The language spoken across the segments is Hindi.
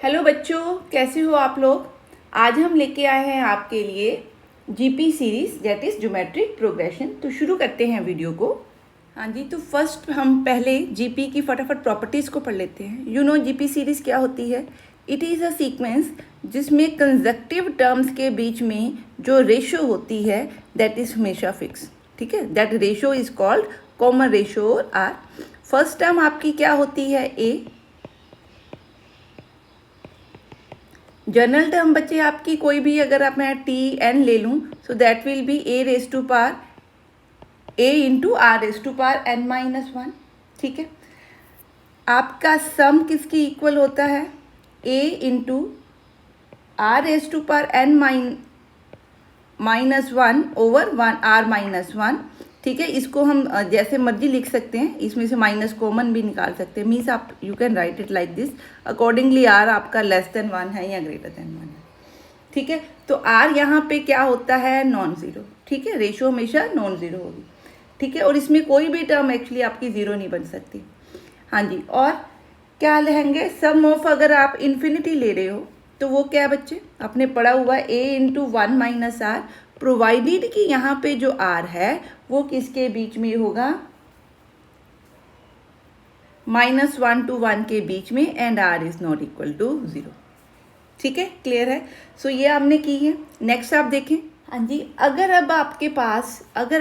हेलो बच्चों, कैसे हो आप लोग। आज हम लेके आए हैं आपके लिए GP series that is geometric progression. तो शुरू करते हैं वीडियो को। हाँ जी, तो फर्स्ट हम पहले जीपी की फटाफट प्रॉपर्टीज़ को पढ़ लेते हैं। जीपी सीरीज क्या होती है। इट इज़ अ सीक्वेंस जिसमें कंसेक्टिव टर्म्स के बीच में जो रेशो होती है दैट इज़ हमेशा फिक्स। ठीक है, that ratio is called common ratio r. First term आपकी क्या होती है, ए। जनरल टर्म बच्चे आपकी कोई भी, अगर आप मैं टी एन ले लूँ so that will be a raise to power a into r raise to power n -1। ठीक है, आपका सम किसकी इक्वल होता है, a into r raise to power n -1 over 1 r -1। ठीक है, इसको हम जैसे मर्जी लिख सकते हैं, इसमें से माइनस कॉमन भी निकाल सकते हैं। मीन्स आप you can write it like this. Accordingly r आपका लेस देन 1 है या ग्रेटर देन 1 है। ठीक है, तो आर यहाँ पे क्या होता है, नॉन ज़ीरो। ठीक है, रेशो हमेशा नॉन ज़ीरो होगी। ठीक है, और इसमें कोई भी टर्म एक्चुअली आपकी ज़ीरो नहीं बन सकती। हाँ जी, और क्या लेंगे, सम ऑफ, अगर आप इन्फिनिटी ले रहे हो तो वो क्या बच्चे आपने पढ़ा हुआ ए इंटू 1 माइनस आर, प्रोवाइडेड कि यहाँ पे जो आर है वो किसके बीच में होगा, -1 to 1 के बीच में, and r is not equal to 0। ठीक है, क्लियर है। सो ये आपने की है। नेक्स्ट आप देखें। हाँ जी, अगर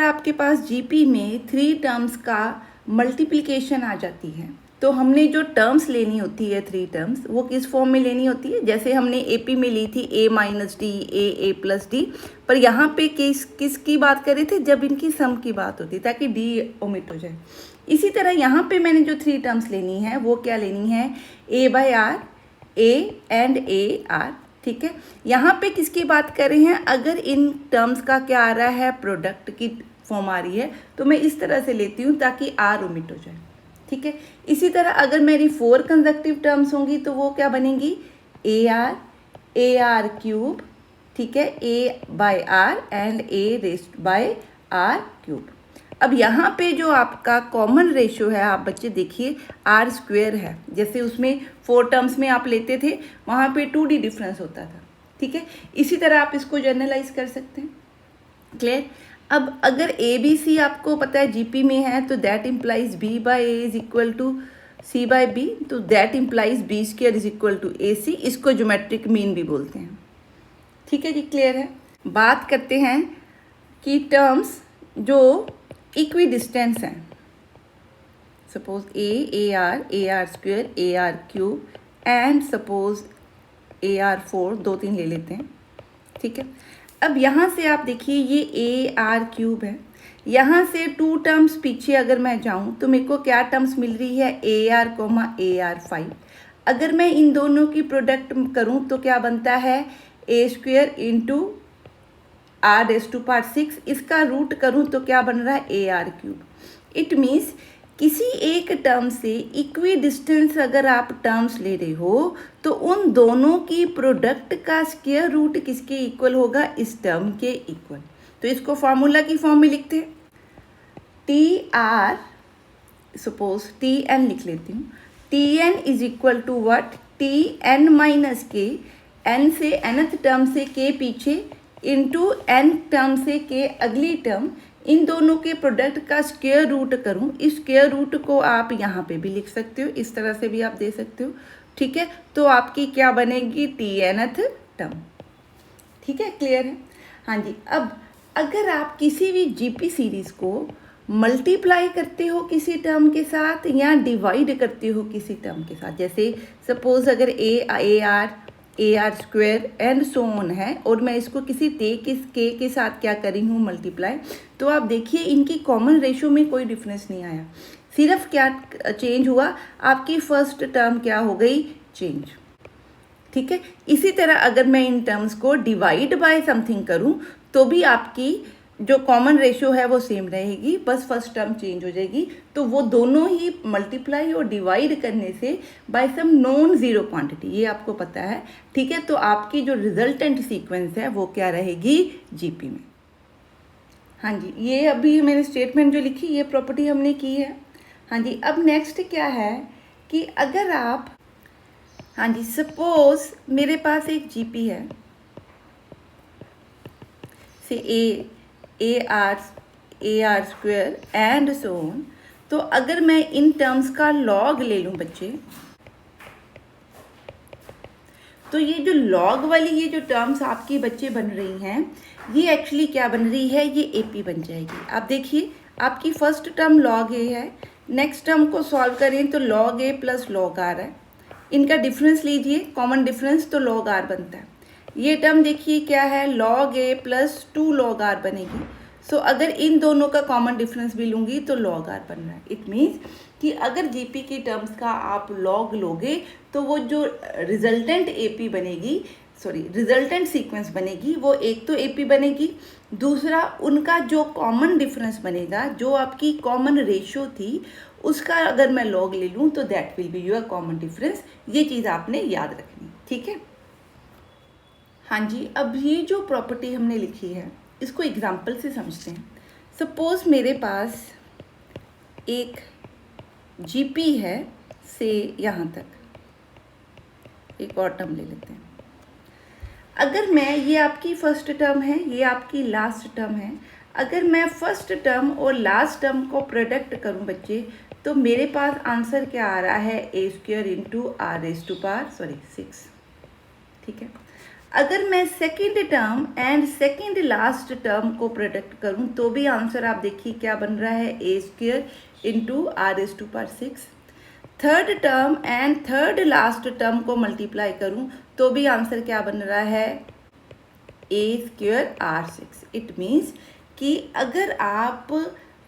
आपके पास जीपी में 3 टर्म्स का मल्टीप्लिकेशन आ जाती है तो हमने जो टर्म्स लेनी होती है 3 टर्म्स, वो किस फॉर्म में लेनी होती है। जैसे हमने एपी में ली थी ए माइनस डी, ए प्लस डी, पर यहाँ पे किसकी बात कर रहे थे, जब इनकी सम की बात होती है ताकि डी ओमिट हो जाए। इसी तरह यहाँ पे मैंने जो 3 टर्म्स लेनी है वो क्या लेनी है, a by r, a and a r. ठीक है, यहाँ पे किसकी बात कर रहे हैं, अगर इन टर्म्स का क्या आ रहा है, प्रोडक्ट की फॉर्म आ रही है, तो मैं इस तरह से लेती हूँ ताकि आर ओमिट हो जाए। ठीक है, इसी तरह अगर मेरी 4 कंसेक्टिव टर्म्स होंगी तो वो क्या बनेंगी, ए आर क्यूब। ठीक है, a by r and a raised by r cube. अब यहाँ पे जो आपका कॉमन रेशो है, आप बच्चे देखिए आर स्क्वेयर है। जैसे उसमें 4 टर्म्स में आप लेते थे, वहाँ पे 2D डिफरेंस होता था। ठीक है, इसी तरह आप इसको जनरलाइज कर सकते हैं। क्लियर। अब अगर ए बी सी आपको पता है जीपी में है, तो that implies b by a is equal to c by b, तो that implies b square is equal to a c. इसको ज्योमेट्रिक मीन भी बोलते हैं। ठीक है जी, क्लियर है। बात करते हैं कि टर्म्स जो इक्वी डिस्टेंस हैं, suppose A R square, A r cube, and suppose A R 4, 2-3 ले लेते हैं। ठीक है, अब यहाँ से आप देखिए ये ए आर क्यूब है, यहाँ से 2 टर्म्स पीछे अगर मैं जाऊँ तो मेरे को क्या टर्म्स मिल रही है, a r comma a r 5। अगर मैं इन दोनों की प्रोडक्ट करूँ तो क्या बनता है, a square into r raise to power 6। इसका रूट करूँ तो क्या बन रहा है, a r cube. It means किसी एक टर्म से इक्वी डिस्टेंस अगर आप टर्म्स ले रहे हो तो उन दोनों की प्रोडक्ट का स्क्वायर रूट किसके इक्वल होगा, इस टर्म के इक्वल। तो इसको फॉर्मूला की फॉर्म में लिखते हैं, t r, suppose t n लिख लेती हूँ, t n is equal to what, t n minus k, n से nth टर्म से के पीछे, इंटू एन टर्म से के अगली टर्म, इन दोनों के प्रोडक्ट का स्क्वायर रूट करूं। इस स्क्वायर रूट को आप यहाँ पे भी लिख सकते हो, इस तरह से भी आप दे सकते हो। ठीक है, तो आपकी क्या बनेगी, टी nth टर्म। ठीक है, क्लियर है। हाँ जी, अब अगर आप किसी भी जीपी सीरीज को मल्टीप्लाई करते हो किसी टर्म के साथ या डिवाइड करते हो किसी टर्म के साथ, जैसे सपोज अगर A R square and so on है, और मैं इसको किसी के के साथ क्या करी हूँ, मल्टीप्लाई, तो आप देखिए इनकी कॉमन रेशो में कोई डिफरेंस नहीं आया। सिर्फ क्या चेंज हुआ, आपकी फर्स्ट टर्म क्या हो गई, चेंज। ठीक है, इसी तरह अगर मैं इन टर्म्स को डिवाइड बाय समथिंग करूँ तो भी आपकी जो कॉमन रेशो है वो सेम रहेगी, बस फर्स्ट टर्म चेंज हो जाएगी। तो वो दोनों ही मल्टीप्लाई और डिवाइड करने से by some non zero quantity, ये आपको पता है। ठीक है, तो आपकी जो रिजल्टेंट सीक्वेंस है वो क्या रहेगी, जीपी में। हाँ जी, ये अभी मैंने स्टेटमेंट जो लिखी ये प्रॉपर्टी हमने की है। हाँ जी, अब नेक्स्ट क्या है कि अगर आप हाँ जी, सपोज मेरे पास एक जीपी है से ए r square and so on. तो अगर मैं इन टर्म्स का लॉग ले लूँ बच्चे, तो ये जो लॉग वाली ये जो टर्म्स आपकी बच्चे बन रही हैं, ये एक्चुअली क्या बन रही है, ये एपी बन जाएगी। आप देखिए आपकी फर्स्ट टर्म लॉग ए है, नेक्स्ट टर्म को सॉल्व करें तो log A plus log are है, इनका डिफरेंस लीजिए, कॉमन डिफरेंस, तो लॉग आर बनता है। ये टर्म देखिए क्या है, log A plus 2 log are बनेगी। सो अगर इन दोनों का कॉमन डिफरेंस भी लूँगी तो लॉग आर बन रहा है। इट मीन्स कि अगर जीपी की टर्म्स का आप लॉग लोगे तो वो जो रिजल्टेंट एपी बनेगी, सॉरी रिजल्टेंट सीक्वेंस बनेगी, वो एक तो एपी बनेगी, दूसरा उनका जो कॉमन डिफरेंस बनेगा, जो आपकी कॉमन रेशियो थी उसका अगर मैं लॉग ले लूँ तो that will be your common difference. ये चीज़ आपने याद रखनी, ठीक है। हाँ जी, अब ये जो प्रॉपर्टी हमने लिखी है इसको एग्जाम्पल से समझते हैं। सपोज मेरे पास एक जीपी है से यहाँ तक, एक और टर्म ले लेते हैं। अगर मैं, ये आपकी फर्स्ट टर्म है, ये आपकी लास्ट टर्म है, अगर मैं फर्स्ट टर्म और लास्ट टर्म को प्रोडक्ट करूं बच्चे, तो मेरे पास आंसर क्या आ रहा है, a square into r raise to power 6, ठीक है। अगर मैं second term and second last term को प्रोडक्ट करूं तो भी आंसर आप देखिए क्या बन रहा है, a square into r raise to power 6। Third term and third last term को मल्टीप्लाई करूं तो भी आंसर क्या बन रहा है, a square r 6। It means कि अगर आप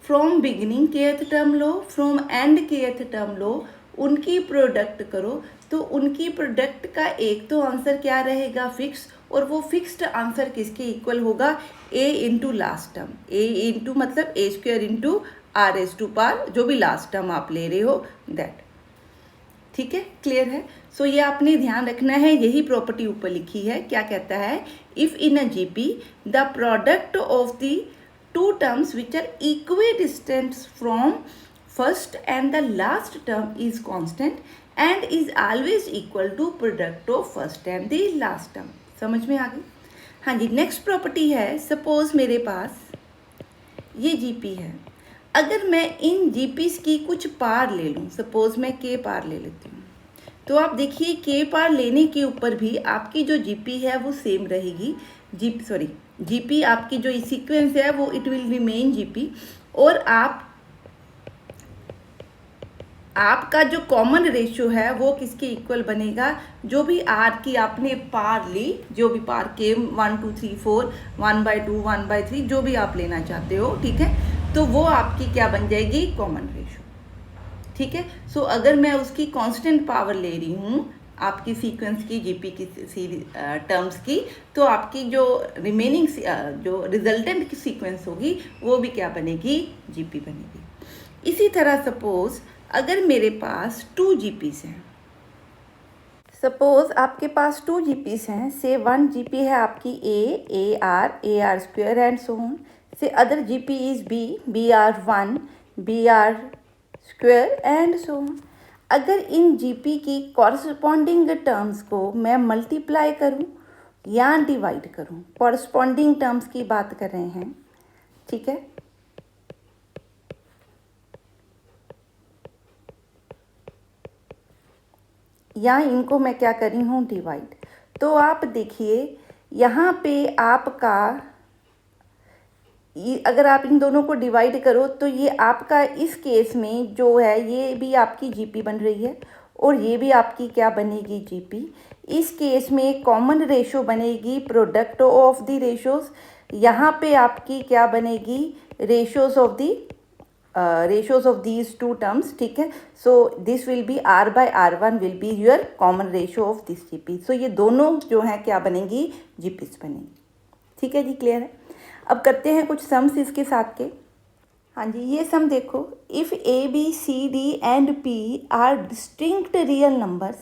फ्रॉम बिगिनिंग केथ टर्म लो, फ्रॉम एंड केथ टर्म लो, उनकी प्रोडक्ट करो तो उनकी प्रोडक्ट का एक तो आंसर क्या रहेगा, फिक्स, और वो फिक्स्ड आंसर किसके इक्वल होगा, a into last term, a into मतलब a square into r raise to power जो भी लास्ट टर्म आप ले रहे हो दैट, ठीक है, क्लियर है। सो ये आपने ध्यान रखना है, यही प्रॉपर्टी ऊपर लिखी है, क्या कहता है, if in a GP the product of the two terms which are equidistant from first and the last term is constant and is always equal to product of first and the last term. समझ में आ गई। हाँ जी, नेक्स्ट प्रॉपर्टी है, सपोज मेरे पास ये जीपी है, अगर मैं इन जीपीस की कुछ पार ले लूँ, सपोज मैं के पार ले लेती हूँ, तो आप देखिए के पार लेने के ऊपर भी आपकी जो जीपी है वो सेम रहेगी, जीपी आपकी जो सीक्वेंस है वो इट विल रिमेन जीपी, और आपका जो कॉमन रेशियो है वो किसके इक्वल बनेगा, जो भी आर की आपने पार ली, जो भी पार के 1 2 3 4 1/2 1/3 जो भी आप लेना चाहते हो, ठीक है, तो वो आपकी क्या बन जाएगी, कॉमन रेशियो, ठीक है। सो अगर मैं उसकी कांस्टेंट पावर ले रही हूँ आपकी सीक्वेंस की, जीपी की टर्म्स की, तो आपकी जो रिमेनिंग जो रिजल्टेंट की सीक्वेंस होगी वो भी क्या बनेगी, जीपी बनेगी। इसी तरह सपोज अगर मेरे पास 2 जीपीस हैं, सपोज आपके पास 2 जीपीस हैं, से 1 जीपी है आपकी a r square and so on, say other GP is b r 1 b r square and so on. अगर इन जीपी की कॉरस्पॉन्डिंग टर्म्स को मैं मल्टीप्लाई करूं या डिवाइड करूं, कॉरस्पॉन्डिंग टर्म्स की बात कर रहे हैं, ठीक है, या इनको मैं क्या कर रही हूँ, डिवाइड, तो आप देखिए यहाँ पे आपका अगर आप इन दोनों को डिवाइड करो तो ये आपका इस केस में जो है ये भी आपकी जीपी बन रही है और ये भी आपकी क्या बनेगी, जीपी। इस केस में कॉमन रेशो बनेगी प्रोडक्ट ऑफ द रेशोज, यहाँ पे आपकी क्या बनेगी, ratios of these two terms, ठीक है। So this will be R/R1 will be your common ratio of this GP. सो ये दोनों जो हैं क्या बनेंगी, जीपीस बनेंगी, ठीक है जी, क्लियर है। अब करते हैं कुछ सम्स इसके साथ के। हाँ जी, ये सम देखो, if a b c d and p are distinct real numbers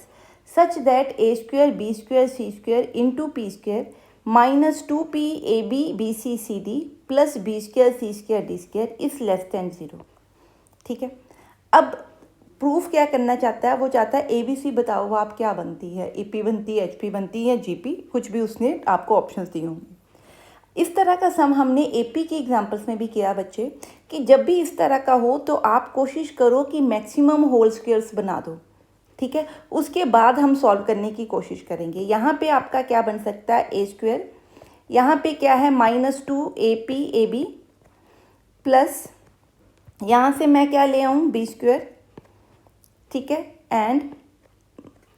such that a square b square c square into p square -2p a b b c c d plus b square c square d square is less than 0, ठीक है। अब प्रूफ क्या करना चाहता है, वो चाहता है ABC बताओ वो आप क्या बनती है, EP बनती है, HP बनती है, GP, कुछ भी उसने आपको ऑप्शंस दिए होंगे। इस तरह का सम हमने AP की एग्जांपल्स में भी किया बच्चे, कि जब भी इस तरह का हो तो आप कोशिश करो कि मैक्सिमम होल स्क्वायर्स बना दो, ठीक है। उसके बाद हम सॉल्व करने की कोशिश करेंगे। यहाँ पे आपका क्या बन सकता है, A², यहाँ पे क्या है -2AP प्लस यहाँ से मैं क्या ले आऊँ B², ठीक है। एंड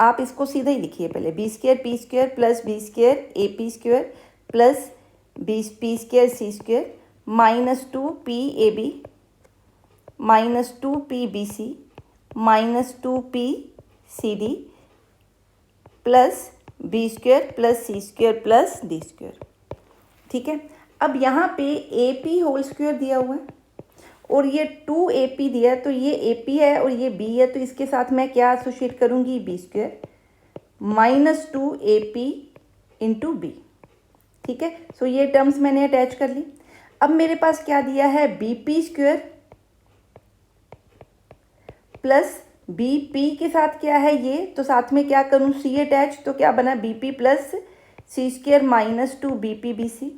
आप इसको सीधा ही लिखिए पहले, B² P² plus B² AP² plus P² C² -2PAB -2PBC -2PCD plus B² plus C² plus D², ठीक है। अब यहाँ पे AP होल स्क्वायर दिया हुआ है और ये 2AP दिया है, तो ये AP है और ये B है, तो इसके साथ मैं क्या एसोशिएट करूँगी, B² -2AP इंटू B, ठीक है। सो ये टर्म्स मैंने अटैच कर ली। अब मेरे पास क्या दिया है, BP² प्लस BP के साथ क्या है ये, तो साथ में क्या करूँ, C अटैच, तो क्या बना BP प्लस C² -2BPBC।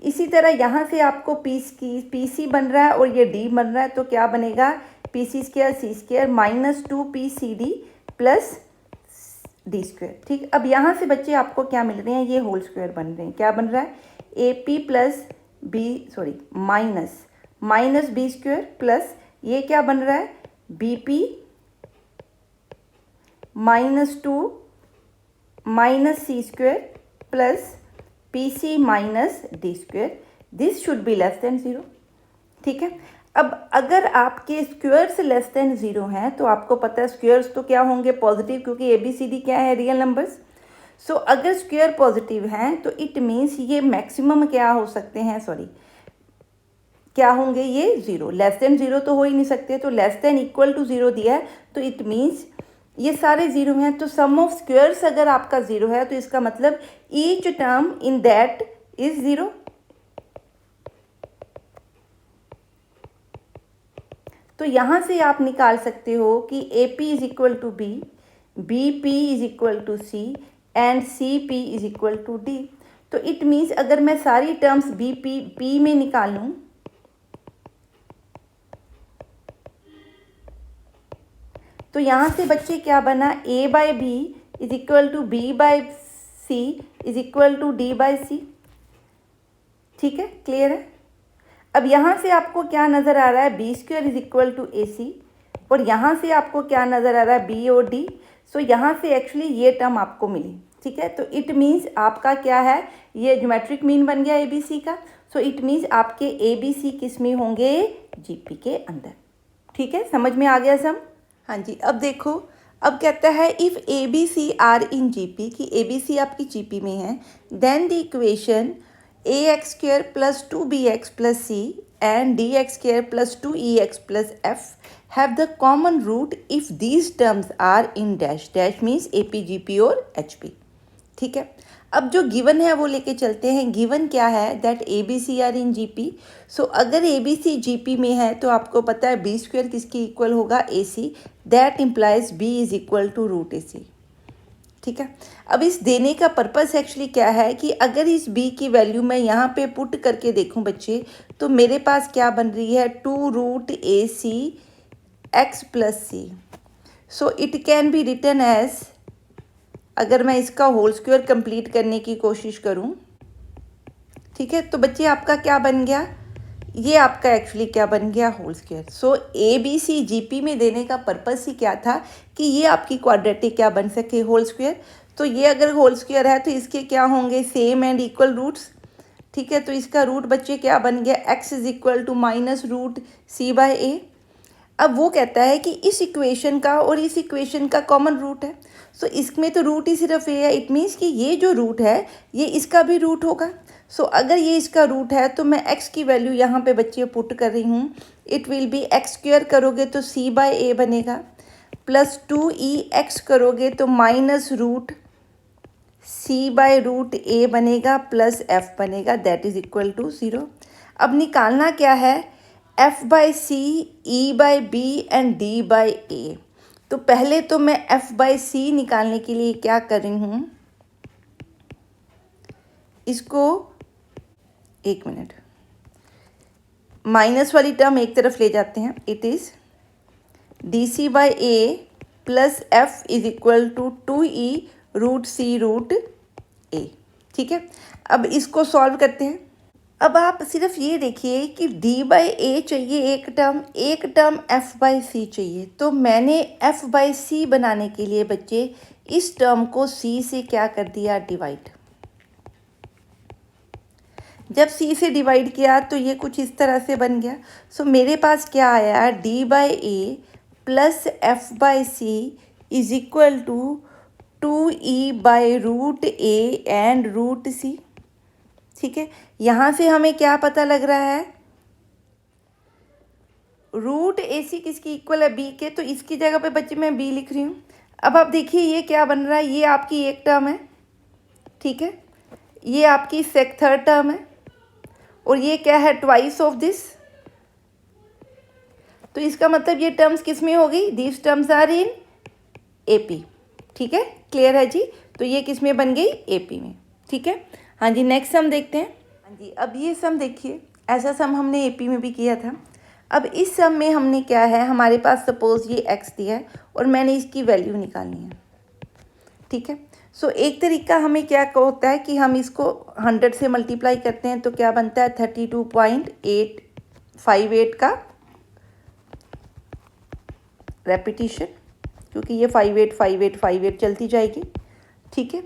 इसी तरह यहाँ से आपको PC बन रहा है और ये D बन रहा है, तो क्या बनेगा, PC² C² -2PCD plus D², ठीक। अब यहाँ से बच्चे आपको क्या मिल रहे हैं, ये होल स्क्वायर बन रहे हैं। क्या बन रहा है, AP plus minus B² plus ये क्या बन रहा है, BP -2 C² plus PC minus D², this should be less than 0, ठीक है। अब अगर आपके स्क्वायर्स लेस देन 0 हैं तो आपको पता है स्क्वायर्स तो क्या होंगे, पॉजिटिव, क्योंकि ABCD क्या है, रियल नंबर्स। सो अगर स्क्वायर पॉजिटिव हैं तो इट मीन्स ये मैक्सिमम क्या हो सकते हैं, क्या होंगे, ये 0, लेस देन 0 तो हो ही नहीं सकते, तो लेस देन इक्वल टू 0 दिया है, तो इट मीन्स ये सारे 0 हैं। तो सम ऑफ स्क्वायर्स अगर आपका 0 है तो इसका मतलब each term in that is 0। तो यहाँ से आप निकाल सकते हो कि AP is equal to B, BP is equal to C and CP is equal to D। तो इट मीन्स अगर मैं सारी टर्म्स P में निकालूं, तो यहाँ से बच्चे क्या बना, A/B is equal to B/C is equal to D/C, ठीक है, क्लियर है। अब यहाँ से आपको क्या नज़र आ रहा है, B² is equal to AC, और यहाँ से आपको क्या नज़र आ रहा है, B और D। सो यहाँ से एक्चुअली ये टर्म आपको मिली, ठीक है। तो इट मीन्स आपका क्या है, ये ज्योमेट्रिक मीन बन गया ABC का। सो इट मीन्स आपके ABC किस में होंगे, GP के अंदर, ठीक है। समझ में आ गया सम, हाँ जी। अब देखो, अब कहता है if ABC are in GP, कि ABC आपकी GP में है, then the equation AX² plus 2BX plus C and DX² plus 2EX plus F have the common root if these terms are in dash, dash means AP, GP और HP, ठीक है। अब जो गिवन है वो लेके चलते हैं। गिवन क्या है, that ABC are in GP। So अगर ABC GP में है तो आपको पता है B² किसकी इक्वल होगा, AC, that implies B is equal to root AC, ठीक है। अब इस देने का पर्पस एक्चुअली क्या है, कि अगर इस B की वैल्यू मैं यहाँ पे पुट करके देखूँ बच्चे, तो मेरे पास क्या बन रही है, 2√AC x plus C। So it can be written as, अगर मैं इसका होल स्क्वायर कंप्लीट करने की कोशिश करूं, ठीक है, तो बच्चे आपका क्या बन गया, ये आपका एक्चुअली क्या बन गया, होल स्क्वायर। सो ABC GP में देने का पर्पस ही क्या था, कि ये आपकी क्वाड्रेटिक क्या बन सके, होल स्क्वायर। तो ये अगर होल स्क्वायर है तो इसके क्या होंगे, सेम एंड इक्वल रूट्स, ठीक है। तो इसका रूट बच्चे क्या बन गया, x is equal to -√C/A। अब वो कहता है कि इस इक्वेशन का और इस इक्वेशन का कॉमन रूट है। सो इसमें तो रूट ही सिर्फ ए है, इट मीन्स कि ये जो रूट है ये इसका भी रूट होगा। सो अगर ये इसका रूट है तो मैं x की वैल्यू यहाँ पे बच्चे पुट कर रही हूँ, इट विल बी x² करोगे तो C/A बनेगा, प्लस 2EX करोगे तो -√C/√A बनेगा, प्लस F बनेगा, दैट इज इक्वल टू 0। अब निकालना क्या है, f by c, e by b and d by a. तो पहले तो मैं एफ बाई सी निकालने के लिए क्या कर रही हूँ, इसको एक मिनट, माइनस वाली टर्म एक तरफ ले जाते हैं। It is d c by a plus f is equal to 2e root c root a. ठीक है, अब इसको सॉल्व करते हैं। अब आप सिर्फ ये देखिए कि d बाई ए चाहिए एक टर्म f बाई सी चाहिए। तो मैंने f बाई सी बनाने के लिए बच्चे इस टर्म को c से क्या कर दिया, डिवाइड। जब c से डिवाइड किया तो ये कुछ इस तरह से बन गया। सो मेरे पास क्या आया, d by a plus f by c is equal to 2e by root a and root c. ठीक है, यहाँ से हमें क्या पता लग रहा है, रूट ए सी किसकी इक्वल है, बी के। तो इसकी जगह पे बच्चे मैं बी लिख रही हूँ। अब आप देखिए ये क्या बन रहा है, ये आपकी एक टर्म है, ठीक है, ये आपकी थर्ड टर्म है, और ये क्या है, ट्वाइस ऑफ दिस। तो इसका मतलब ये टर्म्स किस में हो गई, these terms are in AP. ठीक है, क्लियर है जी। तो ये किस में बन गई, एपी में। ठीक है, हाँ जी, नेक्स्ट सम देखते हैं। हाँ जी, अब ये सम देखिए, ऐसा सम हमने एपी में भी किया था। अब इस सम में हमने क्या है, हमारे पास सपोज ये एक्स दिया है और मैंने इसकी वैल्यू निकालनी है। ठीक है, सो एक तरीका हमें क्या होता है कि हम इसको 100 से मल्टीप्लाई करते हैं, तो क्या बनता है 32.858 का रेपिटिशन, क्योंकि ये 585858 चलती जाएगी। ठीक है,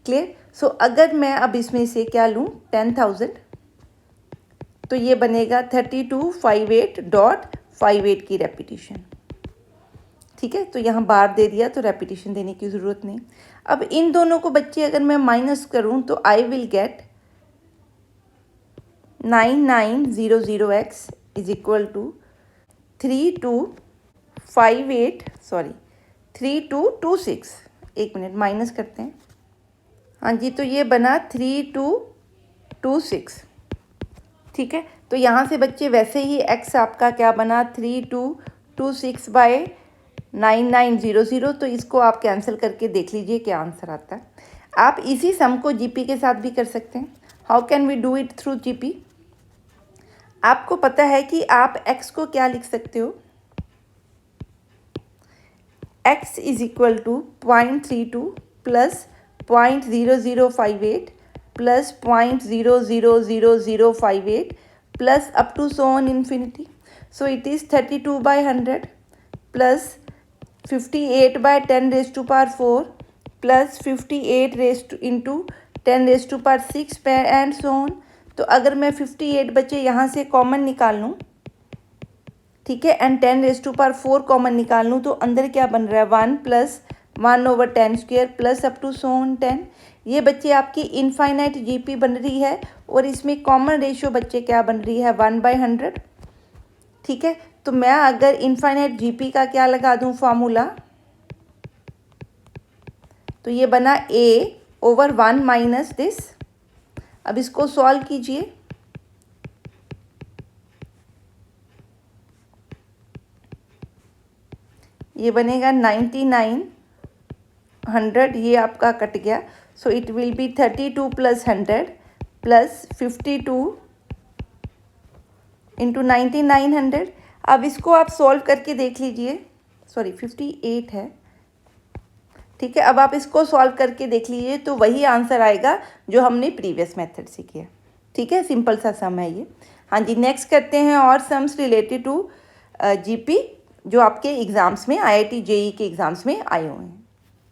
क्लियर। सो अगर मैं अब इसमें से क्या लूँ, 10,000, तो ये बनेगा 3258.58 की रेपिटिशन। ठीक है, तो यहाँ बार दे दिया तो रेपिटिशन देने की ज़रूरत नहीं। अब इन दोनों को बच्चे अगर मैं माइनस करूँ तो I will get 9900x is equal to 3226। एक मिनट, माइनस करते हैं। हाँ जी, तो ये बना 3226। ठीक है, तो यहाँ से बच्चे वैसे ही x आपका क्या बना 3226 बाय 9900। तो इसको आप कैंसिल करके देख लीजिए क्या आंसर आता है। आप इसी सम को जीपी के साथ भी कर सकते हैं। How can we do it through GP. आपको पता है कि आप x को क्या लिख सकते हो, x is equal to 0.32 plus 0.0058 plus 0.000058 plus up to so on infinity. So it is 32/100 plus 58/10⁴ plus 58 into 10⁻6 and so on. तो अगर मैं 58 बच्चे यहाँ से कॉमन निकाल लूँ, ठीक है, एंड 10⁻4 कॉमन निकाल लूँ, तो अंदर क्या बन रहा है 1 plus 1/10² plus up to so on 10। ये बच्चे आपकी इनफाइनाइट जीपी बन रही है, और इसमें कॉमन रेशियो बच्चे क्या बन रही है 1/100। ठीक है, तो मैं अगर इनफाइनाइट जीपी का क्या लगा दूं फॉर्मूला, तो ये बना a/1 माइनस दिस। अब इसको सॉल्व कीजिए। ये बनेगा 9900, ये आपका कट गया। So it will be 32 plus 100 plus 52 into 9900। अब इसको आप सॉल्व करके देख लीजिए। सॉरी, 58 है। ठीक है, अब आप इसको सॉल्व करके देख लीजिए, तो वही आंसर आएगा जो हमने प्रीवियस मेथड से किया। ठीक है, सिंपल सा सम है ये। हाँ जी, नेक्स्ट करते हैं और सम्स रिलेटेड टू जीपी जो आपके एग्ज़ाम्स में, IIT JEE के एग्ज़ाम्स में आए हुए हैं।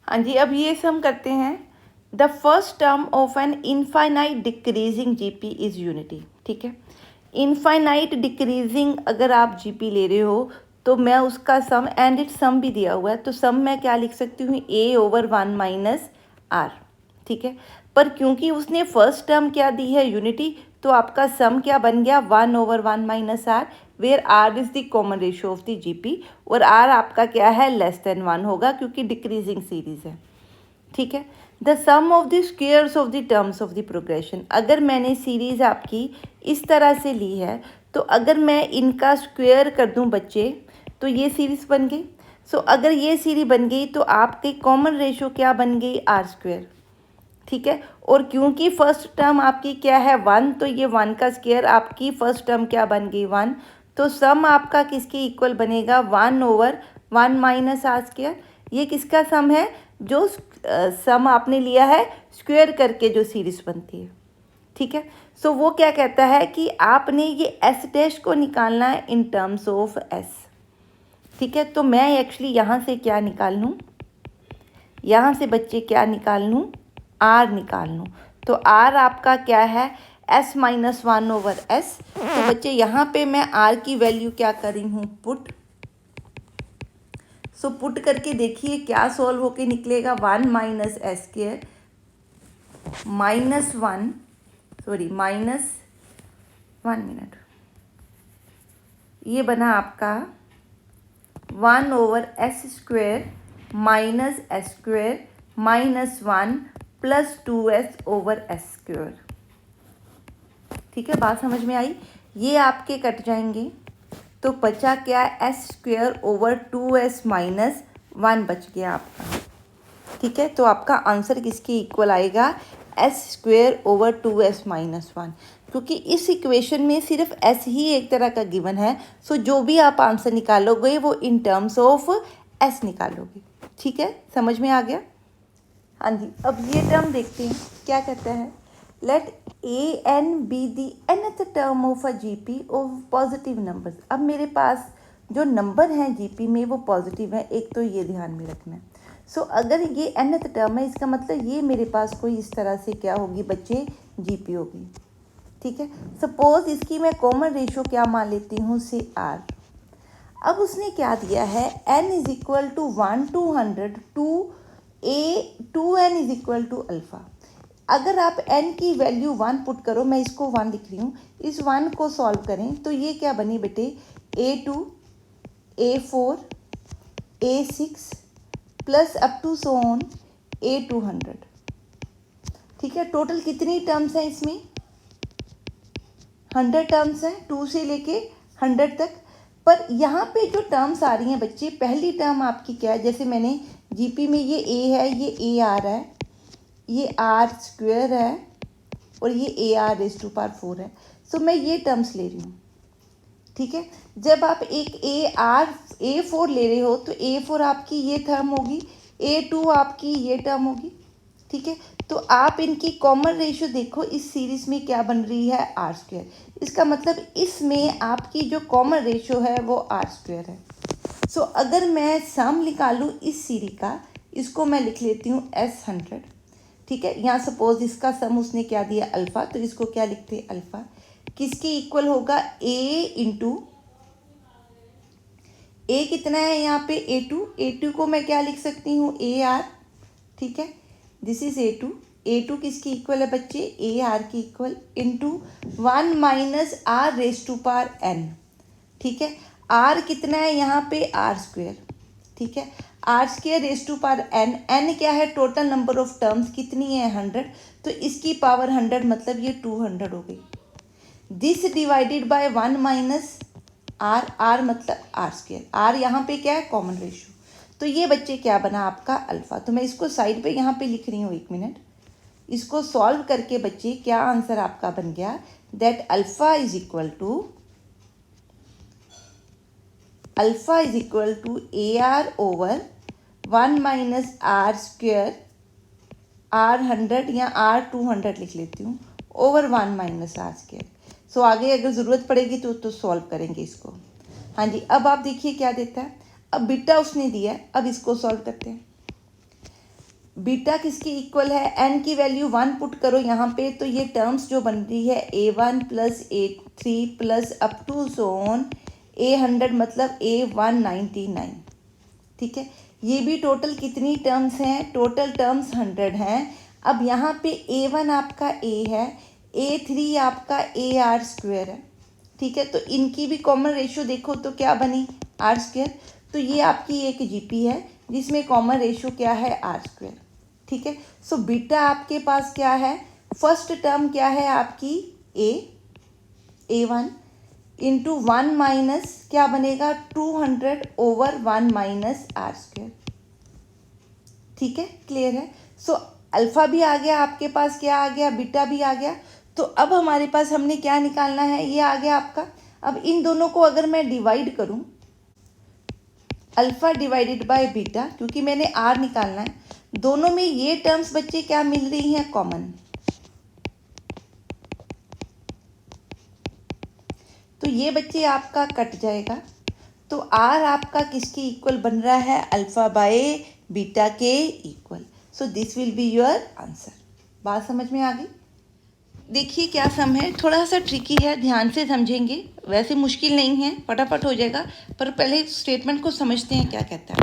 हाँ जी, अब ये सम करते हैं। The first term of an infinite decreasing GP is unity. ठीक है, इनफाइनाइट डिक्रीजिंग अगर आप जीपी ले रहे हो तो मैं उसका सम, एंड इट सम भी दिया हुआ है, तो सम मैं क्या लिख सकती हूँ a/1 माइनस r। ठीक है, पर क्योंकि उसने फर्स्ट टर्म क्या दी है यूनिटी, तो आपका सम क्या बन गया 1/1 minus r, where r is the common ratio of the GP, और r आपका क्या है लेस देन 1 होगा क्योंकि डिक्रीजिंग सीरीज है। ठीक है, the sum of the squares of the terms of the progression. अगर मैंने सीरीज़ आपकी इस तरह से ली है, तो अगर मैं इनका स्क्वायर कर दूं बच्चे तो ये सीरीज़ बन गई। सो अगर ये सीरीज बन गई तो आपकी कॉमन रेशो क्या बन गई, आर स्क्वायर। ठीक है, और क्योंकि फर्स्ट टर्म आपकी क्या है 1, तो ये 1 का स्क्वायर आपकी फर्स्ट टर्म क्या बन गई 1, तो सम आपका किसके इक्वल बनेगा 1/1 माइनस आर स्क्वायर। ये किसका सम है, जो सम आपने लिया है स्क्वायर करके जो सीरीज बनती है। ठीक है, सो वो क्या कहता है कि आपने ये एस डैश को निकालना है इन टर्म्स ऑफ एस। ठीक है, तो मैं एक्चुअली यहाँ से क्या निकाल लूँ, यहाँ से बच्चे क्या निकाल लूँ, आर निकाल लूँ। तो आर आपका क्या है, एस माइनस 1/s। तो बच्चे यहाँ पे मैं आर की वैल्यू क्या कर रही हूँ, पुट। सो पुट करके देखिए क्या सॉल्व होके निकलेगा, 1 minus S square minus 1 minute, ये बना आपका 1/s square minus S square minus 1 plus 2s/s square. ठीक है, बात समझ में आई। ये आपके कट जाएंगे तो बचा क्या, S square over 2s minus 1 बच गया आपका। ठीक है, तो आपका आंसर किसके इक्वल आएगा, S square over 2s minus 1, क्योंकि इस इक्वेशन में सिर्फ एस ही एक तरह का गिवन है। सो जो भी आप आंसर निकालोगे वो इन टर्म्स ऑफ एस निकालोगे। ठीक है, समझ में आ गया। हाँ जी, अब ये टर्म देखते हैं क्या कहता है, let a n be the nth term of a GP of positive numbers. अब मेरे पास जो नंबर हैं जीपी में वो पॉजिटिव है, एक तो ये ध्यान में रखना है। सो अगर ये nth टर्म है, इसका मतलब ये मेरे पास कोई इस तरह से क्या होगी बच्चे, जीपी होगी। ठीक है, सपोज इसकी मैं कॉमन रेशो क्या मान लेती हूँ, से आर। अब उसने क्या दिया है, n is equal to 1 to 100 2n is equal to alpha. अगर आप n की वैल्यू 1 पुट करो, मैं इसको 1 लिख रही हूँ, इस 1 को सॉल्व करें तो ये क्या बनी बेटे, a2 a4 a6 plus up to so on a200। ठीक है, टोटल कितनी टर्म्स हैं इसमें, 100 टर्म्स हैं, 2 से लेके 100 तक। पर यहाँ पे जो टर्म्स आ रही हैं बच्चे, पहली टर्म आपकी क्या है, जैसे मैंने जीपी में ये ए है, ये ए आर है, ये आर स्क्वायर है और ये a r raise to power 4 है। सो मैं ये टर्म्स ले रही हूँ। ठीक है, जब आप एक A4 ले रहे हो तो A4 आपकी ये टर्म होगी, A2 आपकी ये टर्म होगी। ठीक है, तो आप इनकी कॉमन रेशो देखो, इस सीरीज में क्या बन रही है, आर स्क्वायर। इसका मतलब इसमें आपकी जो कॉमन रेशो है वो आर स्क्वायर है। सो अगर मैं सम निकालूँ इस सीरीज का, इसको मैं लिख लेती हूँ S100। ठीक है, यहाँ सपोज इसका सम उसने क्या दिया, अल्फ़ा, तो इसको क्या लिखते हैं, अल्फ़ा। किसके इक्वल होगा, ए इंटू ए कितना है यहाँ पे, A2 को मैं क्या लिख सकती हूँ, ए आर। ठीक है, दिस इज A2 किसकी इक्वल है बच्चे, ए आर की equal, into 1 minus r raise to power n। ठीक है, आर कितना है यहाँ पे, आर स्क्वायर। ठीक है, r square raise to power n क्या है, टोटल नंबर ऑफ टर्म्स कितनी है, 100, तो इसकी पावर 100 मतलब ये 200 हो गई। This divided by 1 minus r मतलब आर स्क्वायर, आर यहाँ पे क्या है, कॉमन रेशो। तो ये बच्चे क्या बना आपका, अल्फ़ा। तो मैं इसको साइड पे यहाँ पे लिख रही हूँ, 1 मिनट। इसको सॉल्व करके बच्चे क्या आंसर आपका बन गया, that alpha is equal to a r over 1 minus r square, r 100 या आर 200 लिख लेती हूँ, over 1 minus r square. So आगे अगर ज़रूरत पड़ेगी तो सॉल्व करेंगे इसको। हाँ जी, अब आप देखिए क्या देता है। अब बीटा उसने दिया है, अब इसको सॉल्व करते हैं। बीटा किसकी इक्वल है, n की वैल्यू 1 पुट करो यहाँ पे, तो ये टर्म्स जो बन रही है a1 plus a3 plus up to so on a100 मतलब a199। ठीक है, ये भी टोटल कितनी टर्म्स हैं, टोटल टर्म्स 100 हैं। अब यहाँ पे a1 आपका a है, a3 आपका ए आर स्क्वायर है। ठीक है, तो इनकी भी कॉमन रेशो देखो तो क्या बनी, आर स्क्वायर। तो ये आपकी एक जीपी है जिसमें कॉमन रेशो क्या है, आर स्क्वायर। ठीक है, सो बीटा आपके पास क्या है, फर्स्ट टर्म क्या है आपकी, a1, इंटू 1 माइनस क्या बनेगा 200 ओवर 1 माइनस आर स्क्वायर। ठीक है, क्लियर है। सो अल्फ़ा भी आ गया आपके पास, क्या आ गया, बीटा भी आ गया। तो अब हमारे पास हमने क्या निकालना है, ये आ गया आपका। अब इन दोनों को अगर मैं डिवाइड करूं, अल्फ़ा डिवाइडेड बाय बीटा, क्योंकि मैंने आर निकालना है, दोनों में ये टर्म्स बच्चे क्या मिल रही हैं, कॉमन। तो ये बच्चे आपका कट जाएगा, तो आर आपका किसके इक्वल बन रहा है, अल्फ़ा बाय बीटा के equal. So this will be your answer. बात समझ में आ गई। देखिए क्या सम है, थोड़ा सा ट्रिकी है, ध्यान से समझेंगे, वैसे मुश्किल नहीं है, फटाफट हो जाएगा, पर पहले स्टेटमेंट को समझते हैं क्या कहता है।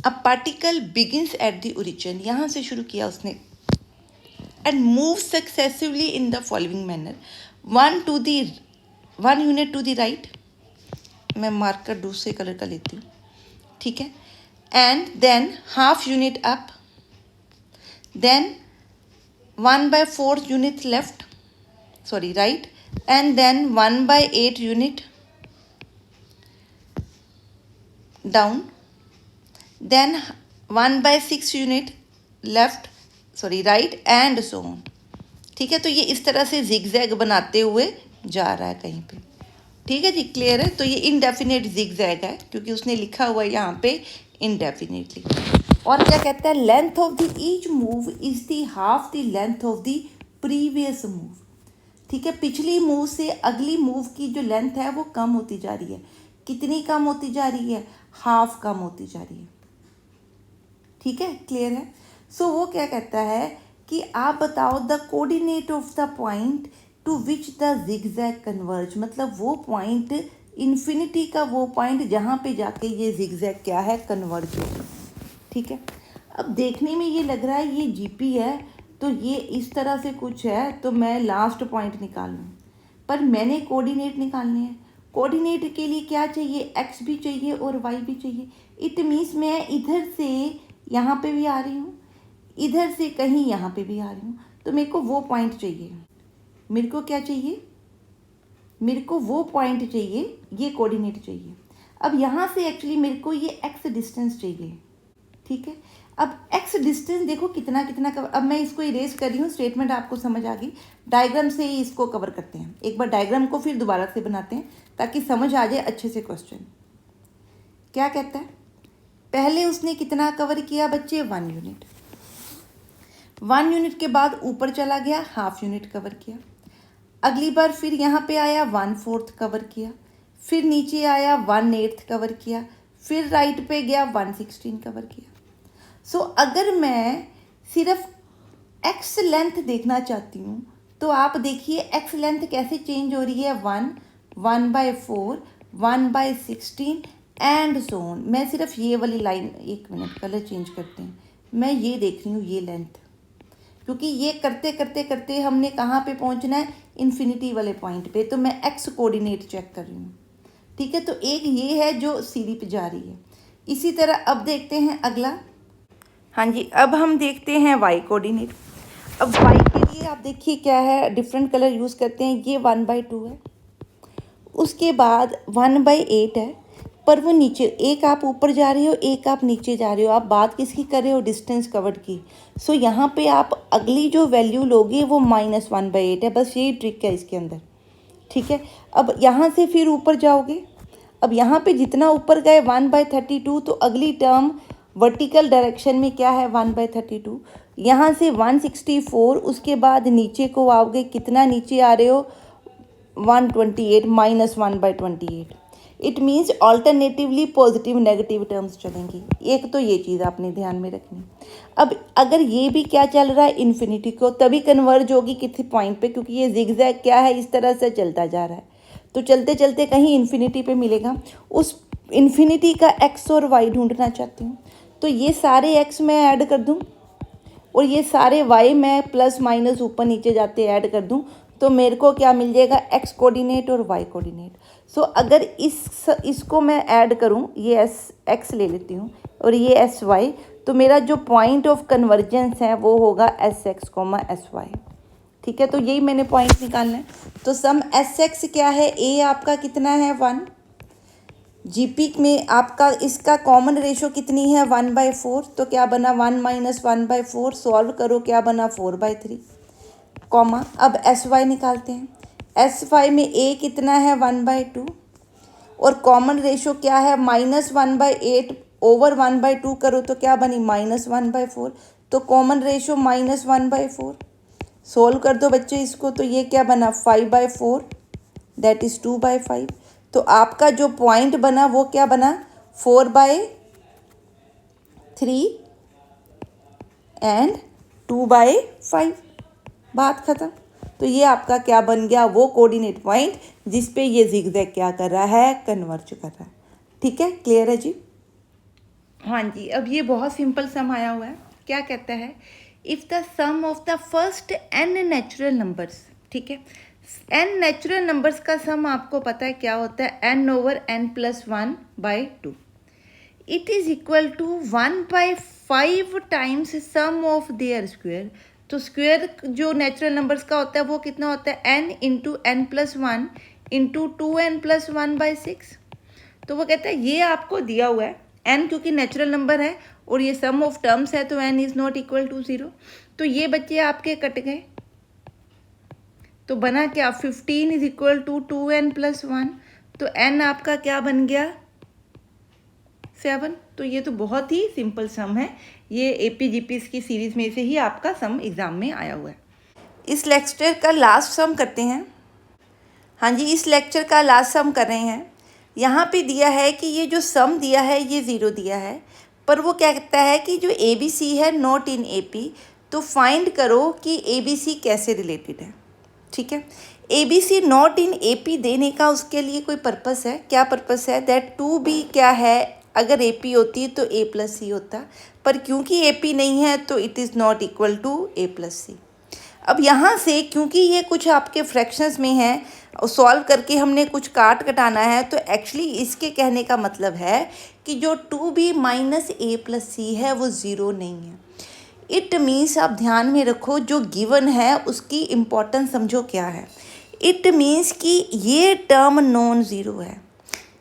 A particle begins at the origin, यहाँ से शुरू किया उसने, and move successively in the following manner, 1 unit to the right, मैं मार्कर दूसरे कलर का लेती हूँ, ठीक है, and then half unit up, then 1/4 unit left, sorry, right, and then 1/8 unit down, then 1/6 unit left, sorry, right, and so on। ठीक है, तो ये इस तरह से जिगजैग बनाते हुए जा रहा है कहीं पे। ठीक है जी, क्लियर है। तो ये इनडेफिनेट जिगजैग है, क्योंकि उसने लिखा हुआ है यहाँ पे इनडेफिनेटली। और क्या कहता है, length of the each move is the half the length of the previous move. ठीक है, पिछली मूव से अगली मूव की जो लेंथ है वो कम होती जा रही है। कितनी कम होती जा रही है, हाफ कम होती जा रही है। ठीक है, क्लियर है। सो वो क्या कहता है कि आप बताओ the coordinate of the point two which the zigzag converge, मतलब वो पॉइंट इन्फिनिटी का वो पॉइंट जहाँ पे जाके ये जिगजैग क्या है, कन्वर्ज होगा। ठीक है, अब देखने में ये लग रहा है ये जीपी है, तो ये इस तरह से कुछ है, तो मैं लास्ट पॉइंट निकाल लूँ, पर मैंने कोऑर्डिनेट निकालने हैं। कोऑर्डिनेट के लिए क्या चाहिए, एक्स भी चाहिए और वाई भी चाहिए। इट मीन्स मैं इधर से यहाँ पे भी आ रही हूँ, इधर से कहीं यहाँ पे भी आ रही हूँ, तो मेरे को वो पॉइंट चाहिए। मेरे को क्या चाहिए, मेरे को वो पॉइंट चाहिए, ये कोऑर्डिनेट चाहिए। अब यहाँ से एक्चुअली मेरे को ये एक्स डिस्टेंस चाहिए। ठीक है, अब एक्स डिस्टेंस देखो कितना कितना कवर, अब मैं इसको इरेज कर रही हूँ, स्टेटमेंट आपको समझ आ गई। डायग्राम से ही इसको कवर करते हैं, एक बार डायग्राम को फिर दोबारा से बनाते हैं ताकि समझ आ जाए अच्छे से क्वेश्चन। क्या कहता है, पहले उसने कितना कवर किया बच्चे, 1 यूनिट। 1 यूनिट के बाद ऊपर चला गया, हाफ यूनिट कवर किया। अगली बार फिर यहाँ पे आया 1/4 कवर किया, फिर नीचे आया 1/8 कवर किया, फिर राइट पे गया 1/16 कवर किया। सो अगर मैं सिर्फ एक्स लेंथ देखना चाहती हूँ तो आप देखिए एक्स लेंथ कैसे चेंज हो रही है, 1, 1/4, 1/16 एंड सो ऑन। मैं सिर्फ ये वाली लाइन, एक मिनट कलर चेंज करते हैं, मैं ये देख रही हूँ ये लेंथ, क्योंकि ये करते करते करते हमने कहाँ पे पहुँचना है, इन्फिनिटी वाले पॉइंट पे, तो मैं एक्स कोऑर्डिनेट चेक कर रही हूँ। ठीक है, तो एक ये है जो सीधी पे जा रही है। इसी तरह अब देखते हैं अगला। हाँ जी, अब हम देखते हैं वाई कोऑर्डिनेट। अब वाई के लिए आप देखिए क्या है, डिफरेंट कलर यूज़ करते हैं। ये 1/2 है, उसके बाद 1/8 है, पर वो नीचे, एक आप ऊपर जा रहे हो, एक आप नीचे जा रहे हो। आप बात किसकी कर रहे हो, डिस्टेंस कवर्ड की। सो यहाँ पे आप अगली जो वैल्यू लोगे वो -1/8 है, बस यही ट्रिक है इसके अंदर। ठीक है, अब यहाँ से फिर ऊपर जाओगे, अब यहाँ पे जितना ऊपर गए 1/32, तो अगली टर्म वर्टिकल डायरेक्शन में क्या है, 1/32। यहाँ से 164, उसके बाद नीचे को आओगे, कितना नीचे आ रहे हो, 128, -1/28। It means alternatively positive negative terms चलेंगी। एक तो ये चीज़ आपने ध्यान में रखनी। अब अगर ये भी क्या चल रहा है, इन्फिनिटी को, तभी कन्वर्ज होगी किसी पॉइंट पे, क्योंकि ये जिगजैग क्या है, इस तरह से चलता जा रहा है, तो चलते चलते कहीं इन्फिनिटी पे मिलेगा। उस इन्फिनिटी का एक्स और वाई ढूंढना चाहती हूँ, तो ये सारे एक्स मैं ऐड कर दूँ और ये सारे वाई मैं प्लस माइनस ऊपर नीचे जाते ऐड कर दूँ, तो मेरे को क्या मिल जाएगा, एक्स कोऑर्डिनेट और वाई कोऑर्डिनेट। सो अगर इसको मैं ऐड करूँ, ये एस एक्स ले लेती हूँ और ये एस वाई, तो मेरा जो पॉइंट ऑफ कन्वर्जेंस है वो होगा SX, SY। ठीक है, तो यही मैंने पॉइंट निकालना है। तो सम एस एक्स क्या है, ए आपका कितना है 1, जीपी में आपका इसका कॉमन रेशो कितनी है 1/4, तो क्या बना 1 - 1/4, सॉल्व करो क्या बना 4/3, कॉमा। अब एस वाई निकालते हैं, एस वाई में ए कितना है 1/2 और कॉमन रेशो क्या है -1/8 ओवर 1/2 करो तो क्या बनी -1/4, तो कॉमन रेशो -1/4, सोल्व कर दो बच्चे इसको, तो ये क्या बना 5/4 दैट इज़ 2/5। तो आपका जो पॉइंट बना वो क्या बना 4/3 एंड 2/5, बात ख़त्म। तो ये आपका क्या बन गया, वो कोऑर्डिनेट पॉइंट जिस पे ये जिगजैग क्या कर रहा है, कन्वर्ज कर रहा है। ठीक है, क्लियर है जी। हाँ जी, अब ये बहुत सिंपल सम आया हुआ है। क्या कहता है, if the sum of the first n natural numbers, ठीक है, n नेचुरल नंबर्स का सम आपको पता है क्या होता है, n/n+1/2, it is equal to 1/5 times sum of their square. तो स्क्वेयर जो नेचुरल नंबर्स का होता है वो कितना होता है, n × n+1 × 2n+1/6। तो वो कहता है ये आपको दिया हुआ है, n क्योंकि नेचुरल नंबर है और ये सम ऑफ टर्म्स है तो n is not equal to 0। तो ये बच्चे आपके कट गए, तो बना क्या 15 इज इक्वल टू 2n+1, तो n आपका क्या बन गया 7। तो ये तो बहुत ही सिंपल सम है, ये AP-GP की सीरीज़ में से ही आपका सम एग्ज़ाम में आया हुआ है। इस लेक्चर का लास्ट सम करते हैं। हाँ जी, इस लेक्चर का लास्ट सम कर रहे हैं। यहाँ पे दिया है कि ये जो सम दिया है ये 0 दिया है, पर वो क्या कहता है कि जो ABC है नॉट इन AP, तो फाइंड करो कि ABC कैसे रिलेटेड है। ठीक है, ABC नॉट इन AP देने का उसके लिए कोई पर्पस है, क्या पर्पस है, दैट 2B क्या है, अगर AP होती तो A+C होता, पर क्योंकि AP नहीं है तो it is not equal to A+C। अब यहाँ से क्योंकि ये कुछ आपके फ्रैक्शंस में है, सॉल्व करके हमने कुछ कटाना है, तो एक्चुअली इसके कहने का मतलब है कि जो 2B - A+C है वो 0 नहीं है। इट मीन्स आप ध्यान में रखो, जो गिवन है उसकी इम्पोर्टेंस समझो क्या है। इट मीन्स कि ये टर्म नॉन ज़ीरो है।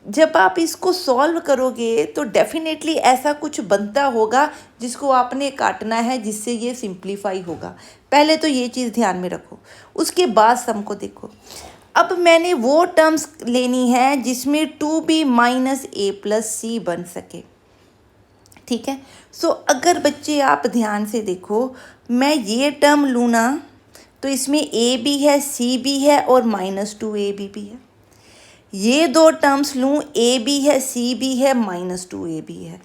जब आप इसको सॉल्व करोगे तो डेफिनेटली ऐसा कुछ बनता होगा जिसको आपने काटना है, जिससे ये सिंप्लीफाई होगा। पहले तो ये चीज़ ध्यान में रखो, उसके बाद सम को देखो। अब मैंने वो टर्म्स लेनी है जिसमें 2B - A+C बन सके। ठीक है, सो अगर बच्चे आप ध्यान से देखो, मैं ये टर्म लूँ ना तो इसमें A भी है, C भी है और -2AB भी है। ये दो टर्म्स लूँ, A भी है, C भी है, -2A भी है।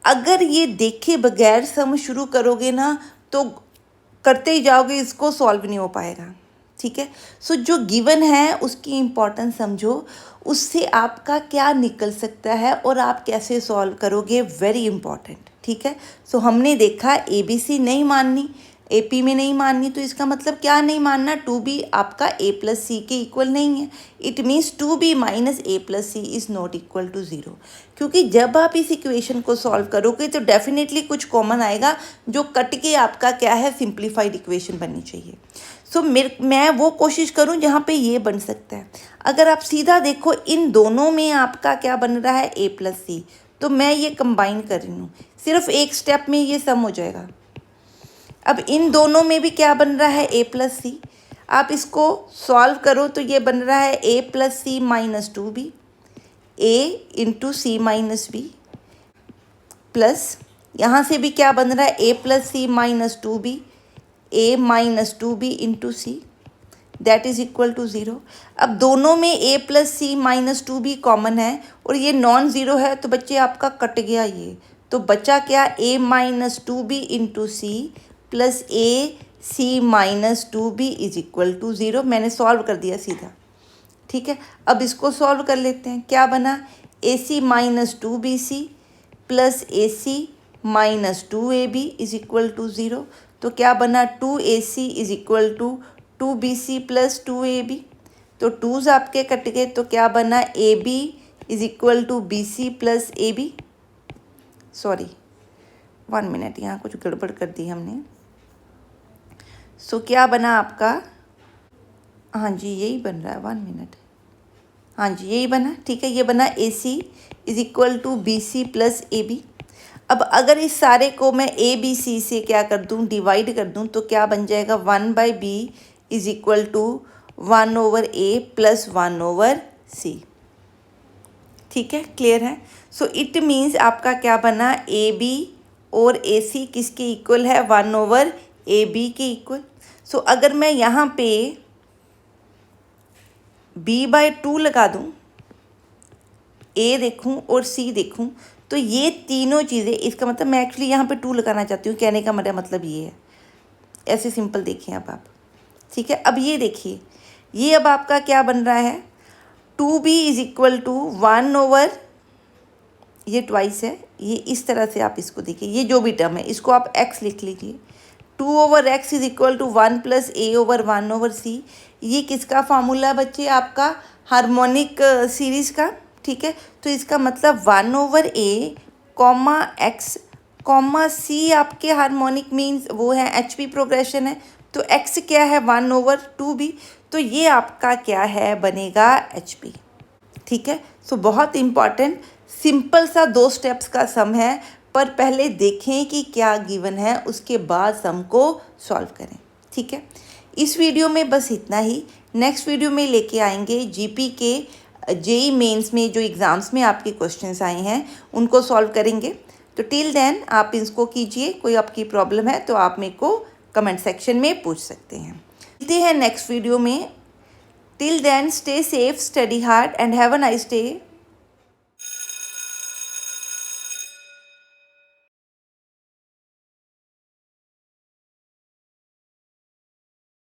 अगर ये देखे बगैर सम शुरू करोगे ना तो करते ही जाओगे, इसको सॉल्व नहीं हो पाएगा। ठीक है, सो जो गिवन है उसकी इम्पोर्टेंस समझो, उससे आपका क्या निकल सकता है और आप कैसे सॉल्व करोगे, वेरी इंपॉर्टेंट। ठीक है, सो हमने देखा ABC नहीं माननी, AP में नहीं माननी, तो इसका मतलब क्या नहीं मानना, 2B आपका A+C के इक्वल नहीं है। It means 2B - A+C is not equal to 0, क्योंकि जब आप इस इक्वेशन को सॉल्व करोगे तो डेफिनेटली कुछ कॉमन आएगा जो कट के आपका क्या है, सिंप्लीफाइड इक्वेशन बननी चाहिए। सो मैं वो कोशिश करूं जहाँ पे ये बन सकता है। अगर आप सीधा देखो, इन दोनों में आपका क्या बन रहा है, A+C, तो मैं ये कंबाइन कर रही हूँ, सिर्फ एक स्टेप में ये सम हो जाएगा। अब इन दोनों में भी क्या बन रहा है, A+C, आप इसको सॉल्व करो तो ये बन रहा है A+C - 2B, A × C - B, plus यहाँ से भी क्या बन रहा है, A+C - 2B, A - 2B × C, that is equal to 0। अब दोनों में A+C - 2B कॉमन है और ये नॉन ज़ीरो है, तो बच्चे आपका कट गया ये, तो बचा क्या, A - 2B × C plus AC - 2B is equal to 0। मैंने सॉल्व कर दिया सीधा। ठीक है, अब इसको सॉल्व कर लेते हैं। क्या बना, AC - 2BC plus AC - 2AB is equal to 0। तो क्या बना, 2AC is equal to 2BC plus 2AB। तो 2s आपके कट गए, तो क्या बना, AB is equal to BC plus AB। Sorry 1 minute, यहाँ कुछ गड़बड़ कर दी हमने। सो क्या बना आपका हाँ जी यही बन रहा है, 1 मिनट। हाँ जी यही बना, ठीक है, ये बना AC is equal to BC plus AB। अब अगर इस सारे को मैं ABC से क्या कर दूँ, डिवाइड कर दूँ, तो क्या बन जाएगा, 1/B is equal to 1/A plus 1/C। ठीक है, क्लियर है। सो इट मीन्स आपका क्या बना, AB और AC किसके इक्वल है, 1/AB के इक्वल। सो अगर मैं यहाँ पे B/2 लगा दूँ, A देखूँ और C देखूँ, तो ये तीनों चीज़ें, इसका मतलब मैं एक्चुअली यहाँ पे 2 लगाना चाहती हूँ, कहने का मेरा मतलब ये है। ऐसे सिंपल देखिए अब आप, ठीक है। अब ये देखिए, ये अब आपका क्या बन रहा है, 2B इज इक्वल टू 1/, ये ट्वाइस है, ये इस तरह से आप इसको देखिए, ये जो भी टर्म है इसको आप x लिख लीजिए। 2/x is equal to 1 plus A/1/C। ये किसका फार्मूला है बच्चे, आपका हार्मोनिक सीरीज़ का, ठीक है। तो इसका मतलब 1/A, x, C आपके हार्मोनिक मीन्स वो है HP प्रोग्रेशन है, तो x क्या है, 1/2B। तो ये आपका क्या है, बनेगा HP, ठीक है। सो बहुत इम्पॉर्टेंट सिंपल सा 2 स्टेप्स का सम है, पर पहले देखें कि क्या गिवन है, उसके बाद सम को सॉल्व करें, ठीक है। इस वीडियो में बस इतना ही। नेक्स्ट वीडियो में लेके आएंगे GP के JEE मेंस में जो एग्ज़ाम्स में आपके क्वेश्चंस आए हैं उनको सॉल्व करेंगे। तो टिल देन आप इसको कीजिए, कोई आपकी प्रॉब्लम है तो आप मेरे को कमेंट सेक्शन में पूछ सकते हैं। मिलते हैं नेक्स्ट वीडियो में। Till then, stay safe, study hard, and have a nice day.